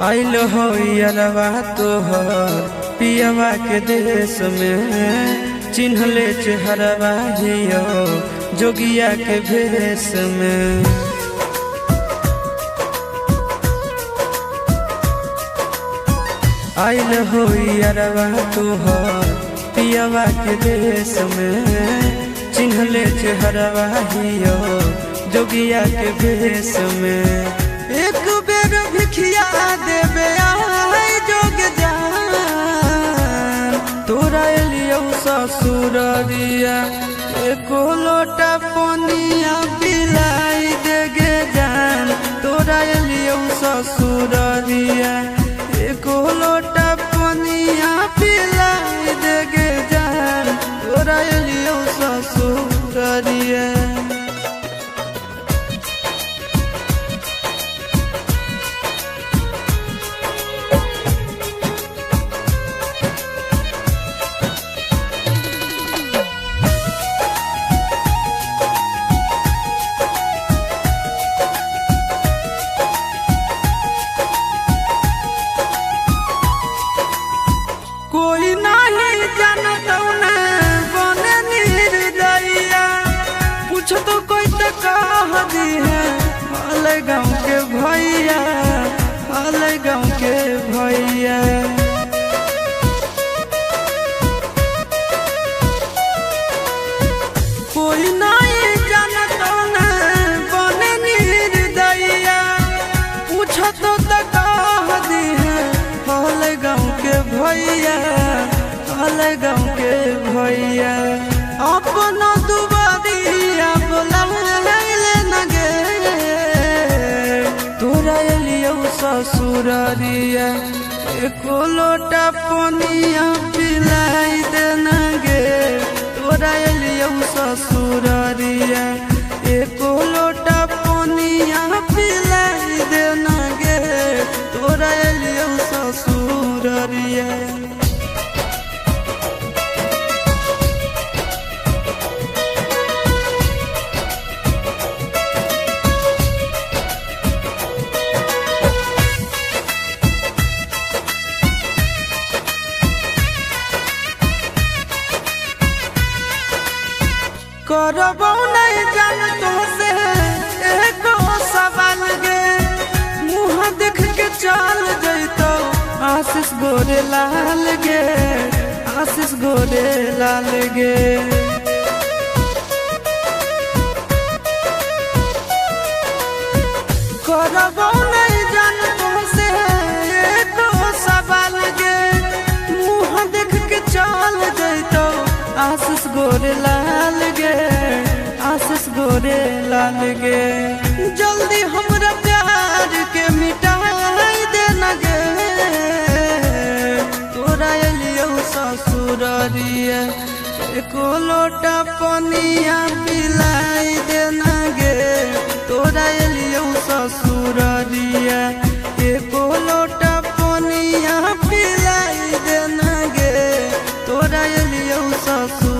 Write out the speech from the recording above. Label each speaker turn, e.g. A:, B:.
A: आइल हो यारवा तोहर पियवा के देश में, चिन्हले चेहरवा हियो जोगिया के भेष में। आइल हो यारवा तोहर पियवा के देश में, चिन्हले चेहरवा हियो जोगिया के भेष में। एक बेर भिखिया देवे आई जोग जान, तोरा एलियो ससुररिया एको लोटा पनिया पिलाई देगे जान। तोरा एलियो ससुररिया एको लोटा पनिया पिलाई देगे जान। तोरा एलियो ससुररिया कोई नहीं जानता बने निर्दयिया, पूछ तो कोई तो कह दी है हाल गाँव के भैया, हाल गाँव के भैया। कोई नहीं जानता बने निर्दयिया, पूछ तो कह दी है हाल गाँव के भैया, हाल गाँव के भैया। अपना दुबारिया बोलाइले न गे, तोरा एलियो ससुररिया एको लोटा पनिया पिलाई दे न गे। तोरा एलियो ससुररिया एको लोटा पनिया पिलाई दे न गे। तोरा एलियो ससुररिया करबो नहीं जान तो से एको सवाल गे, मुँह देख के चल जैतो आशीष गोरे लाल गे, आशीष गोरे लाल गे। करबो नहीं जान तो से एको सवाल गे, मुँह देख के चल जैतो आशीष गोरे लाल गे, आशीष गोरे लाल गे। जल्दी हमरा प्यार के मिटाई दे न गे, तोरा एलियो ससुररिया एको लोटा पनिया पिलाई दे न गे। तोरा एलियो ससुररिया एको लोटा पनिया पिलाई दे न गे। तोरा एलियो ससुर